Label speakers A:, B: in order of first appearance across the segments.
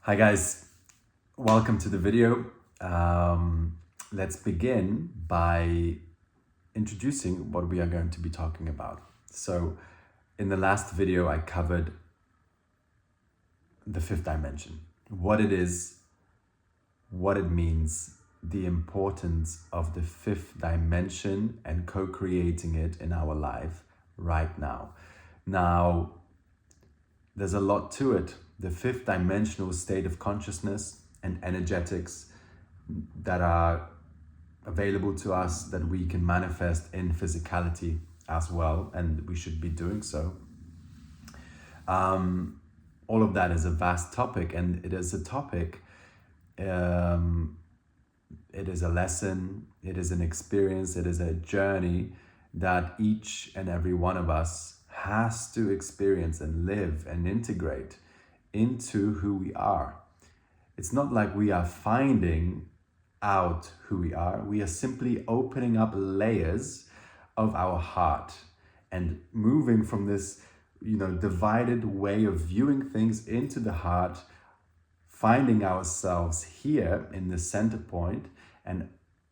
A: Hi guys, welcome to the video. Let's begin by introducing what we are going to be talking about. So in the last video, I covered the fifth dimension, what it is, what it means, the importance of the fifth dimension and co-creating it in our life right now. Now, there's a lot to it. The fifth dimensional state of consciousness and energetics that are available to us that we can manifest in physicality as well, and we should be doing so. All of that is a vast topic, and it is a topic, it is a lesson, it is an experience, it is a journey that each and every one of us has to experience and live and integrate into who we are. It's not like we are finding out who we are simply opening up layers of our heart and moving from this divided way of viewing things into the heart, finding ourselves here in the center point and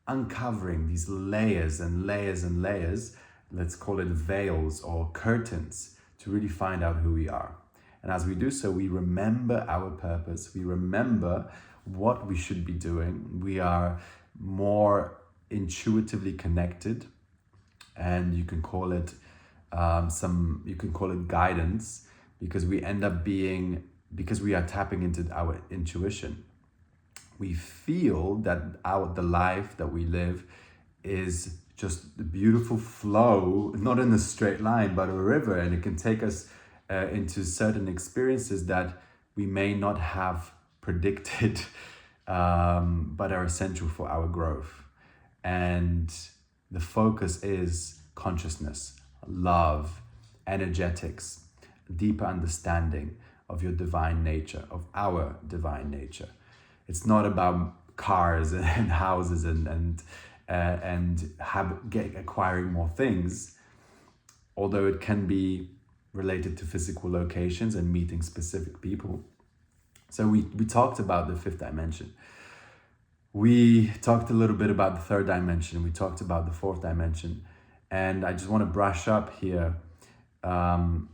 A: uncovering these layers and layers and layers, let's call it veils or curtains, to really find out who we are. And as we do so, we remember our purpose, we remember what we should be doing, we are more intuitively connected, and you can call it guidance, because we end up being, because we are tapping into our intuition. We feel that the life that we live is just the beautiful flow, not in a straight line, but a river, and it can take us into certain experiences that we may not have predicted, but are essential for our growth. And the focus is consciousness, love, energetics, deeper understanding of your divine nature, of our divine nature. It's not about cars and houses and acquiring more things, although it can be related to physical locations and meeting specific people. So we talked about the fifth dimension. We talked a little bit about the third dimension. We talked about the fourth dimension. And I just want to brush up here on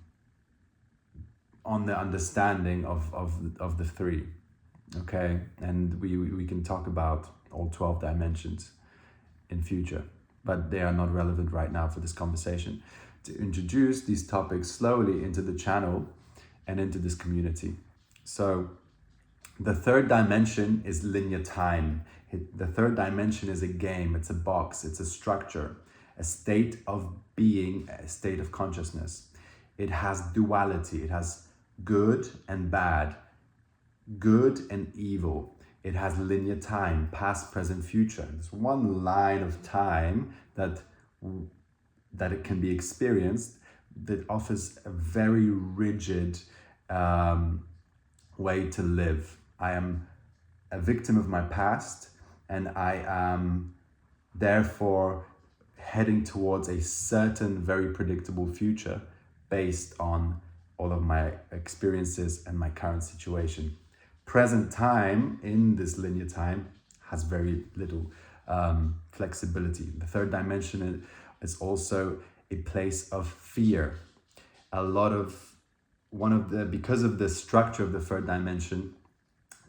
A: the understanding of the three. Okay, and we can talk about all 12 dimensions in future, but they are not relevant right now for this conversation. To introduce these topics slowly into the channel and into this community. So the third dimension is linear time. The third dimension is a game, it's a box, it's a structure, a state of being, a state of consciousness. It has duality, it has good and bad, good and evil. It has linear time, past, present, future. There's one line of time that it can be experienced that offers a very rigid way to live. I am a victim of my past, and I am therefore heading towards a certain very predictable future based on all of my experiences and my current situation. Present time in this linear time has very little flexibility. The third dimension is also a place of fear. Because of the structure of the third dimension,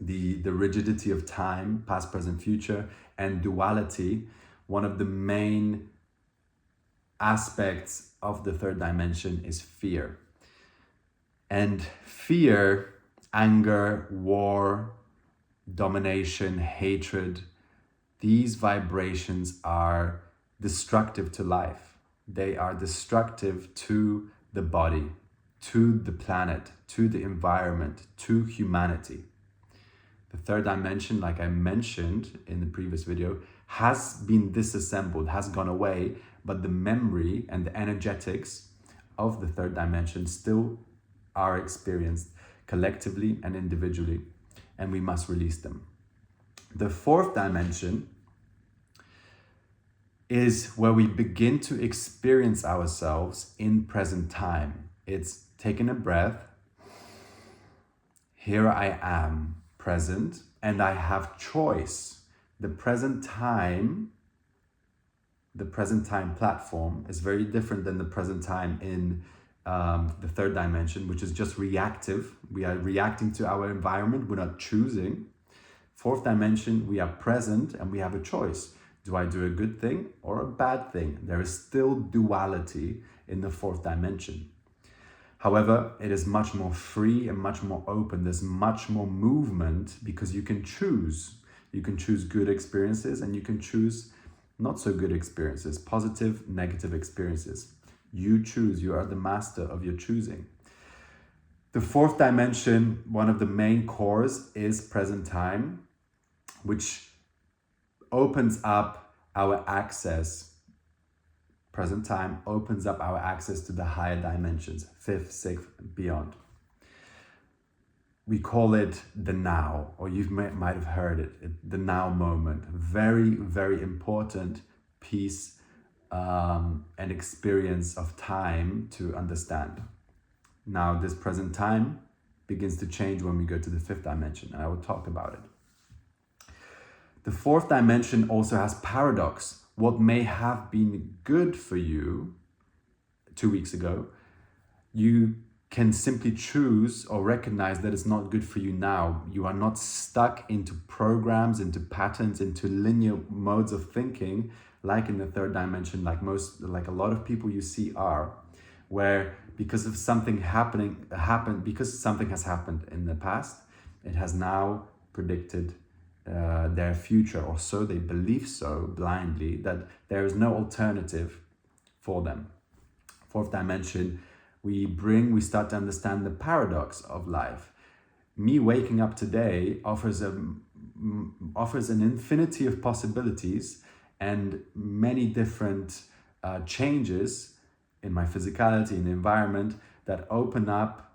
A: the rigidity of time, past, present, future, and duality, one of the main aspects of the third dimension is fear. And fear, anger, war, domination, hatred, these vibrations are destructive to life. They are destructive to the body, to the planet, to the environment, to humanity. The third dimension, like I mentioned in the previous video, has been disassembled, has gone away, but the memory and the energetics of the third dimension still are experienced collectively and individually, and we must release them. The fourth dimension is where we begin to experience ourselves in present time. It's taking a breath. Here I am. present, and I have choice. The present time platform is very different than the present time in the third dimension, which is just reactive. We are reacting to our environment, we're not choosing. Fourth dimension, we are present and we have a choice. Do I do a good thing or a bad thing? There is still duality in the fourth dimension. However, it is much more free and much more open. There's much more movement because you can choose. You can choose good experiences and you can choose not so good experiences, positive, negative experiences. You choose, you are the master of your choosing. The fourth dimension, one of the main cores is present time, which opens up our access. Present time opens up our access to the higher dimensions, fifth, sixth, beyond. We call it the now, or you might have heard it, the now moment. Very, very important piece and experience of time to understand. Now, this present time begins to change when we go to the fifth dimension, and I will talk about it. The fourth dimension also has paradox. What may have been good for you 2 weeks ago, you can simply choose or recognize that it's not good for you now. You are not stuck into programs, into patterns, into linear modes of thinking, like in the third dimension, like a lot of people you see are, where because of something because something has happened in the past, it has now predicted their future, or so they believe so blindly, that there is no alternative for them. Fourth dimension, we start to understand the paradox of life. Me waking up today offers an infinity of possibilities and many different changes in my physicality, in the environment, that open up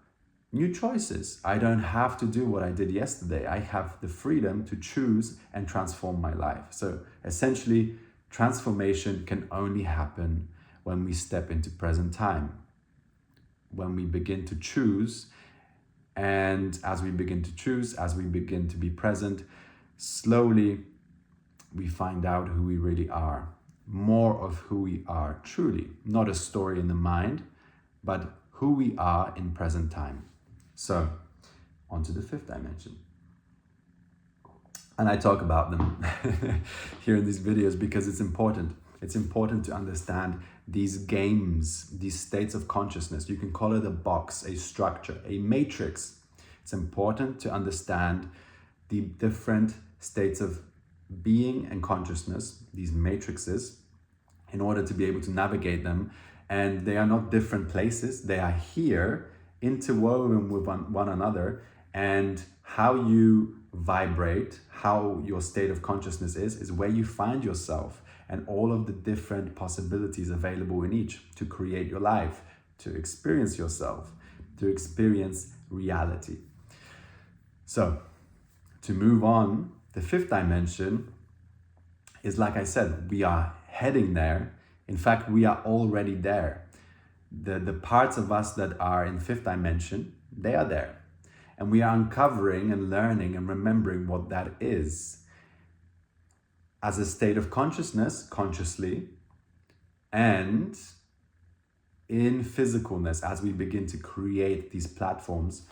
A: new choices. I don't have to do what I did yesterday. I have the freedom to choose and transform my life. So essentially, transformation can only happen when we step into present time, when we begin to choose. And as we begin to choose, as we begin to be present, slowly we find out who we really are. More of who we are truly, not a story in the mind, but who we are in present time. So, on to the fifth dimension. And I talk about them here in these videos because it's important. It's important to understand these games, these states of consciousness. You can call it a box, a structure, a matrix. It's important to understand the different states of being and consciousness, these matrices, in order to be able to navigate them. And they are not different places. They are here, interwoven with one another, and how you vibrate, how your state of consciousness is where you find yourself, and all of the different possibilities available in each to create your life, to experience yourself, to experience reality. So, to move on, the fifth dimension is, like I said, we are heading there. In fact, we are already there. The parts of us that are in fifth dimension, they are there. And we are uncovering and learning and remembering what that is as a state of consciousness, consciously, and in physicalness as we begin to create these platforms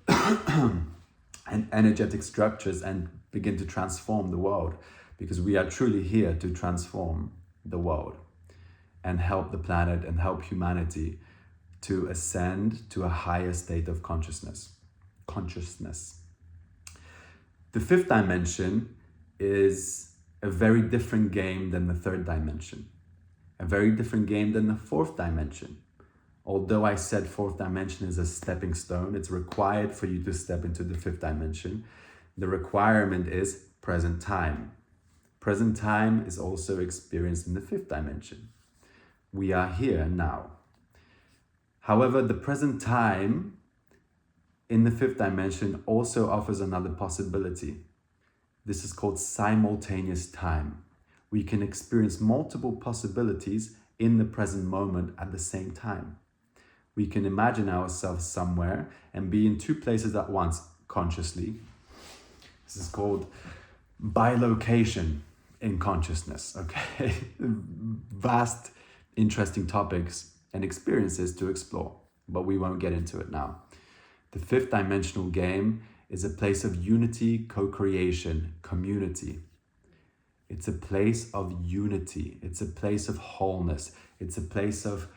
A: and energetic structures and begin to transform the world, because we are truly here to transform the world and help the planet and help humanity to ascend to a higher state of consciousness. The fifth dimension is a very different game than the third dimension, a very different game than the fourth dimension. Although I said fourth dimension is a stepping stone, it's required for you to step into the fifth dimension. The requirement is present time. Present time is also experienced in the fifth dimension. We are here now. However, the present time in the fifth dimension also offers another possibility. This is called simultaneous time. We can experience multiple possibilities in the present moment at the same time. We can imagine ourselves somewhere and be in two places at once consciously, This is called bilocation in consciousness, okay? Vast, interesting topics and experiences to explore, but we won't get into it now. The fifth dimensional game is a place of unity, co-creation, community. It's a place of unity. It's a place of wholeness. It's a place of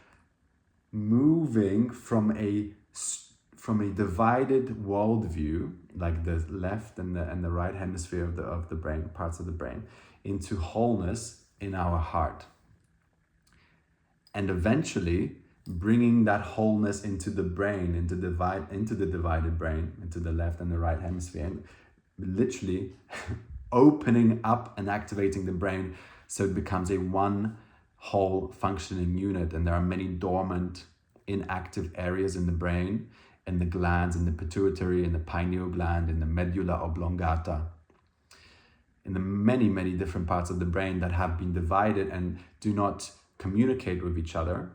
A: moving from a divided worldview, like the left and the right hemisphere of the brain, parts of the brain, into wholeness in our heart. And eventually bringing that wholeness into the brain, into the divided brain, into the left and the right hemisphere, and literally opening up and activating the brain so it becomes a one whole functioning unit. And there are many dormant, inactive areas in the brain, in the glands, in the pituitary, in the pineal gland, in the medulla oblongata, in the many, many different parts of the brain that have been divided and do not communicate with each other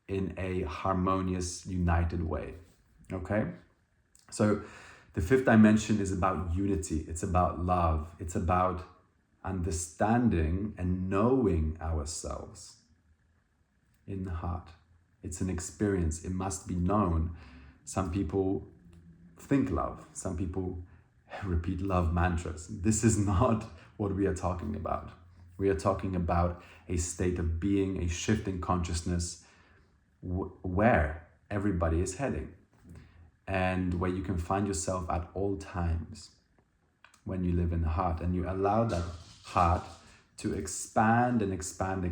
A: in a harmonious, united way. Okay? So the fifth dimension is about unity. It's about love. It's about understanding and knowing ourselves in the heart. It's an experience. It must be known. Some people think love. Some people repeat love mantras. This is not what we are talking about. We are talking about a state of being, a shift in consciousness where everybody is heading and where you can find yourself at all times when you live in the heart and you allow that heart to expand and expand.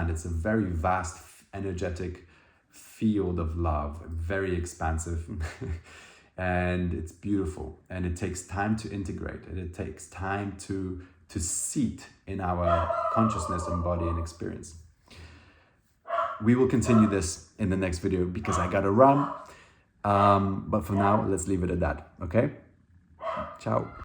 A: It's a very vast, energetic field of love, very expansive. And it's beautiful, and it takes time to integrate, and it takes time to seat in our consciousness and body and experience. We will continue this in the next video because I gotta run. But for now, let's leave it at that, okay? Ciao.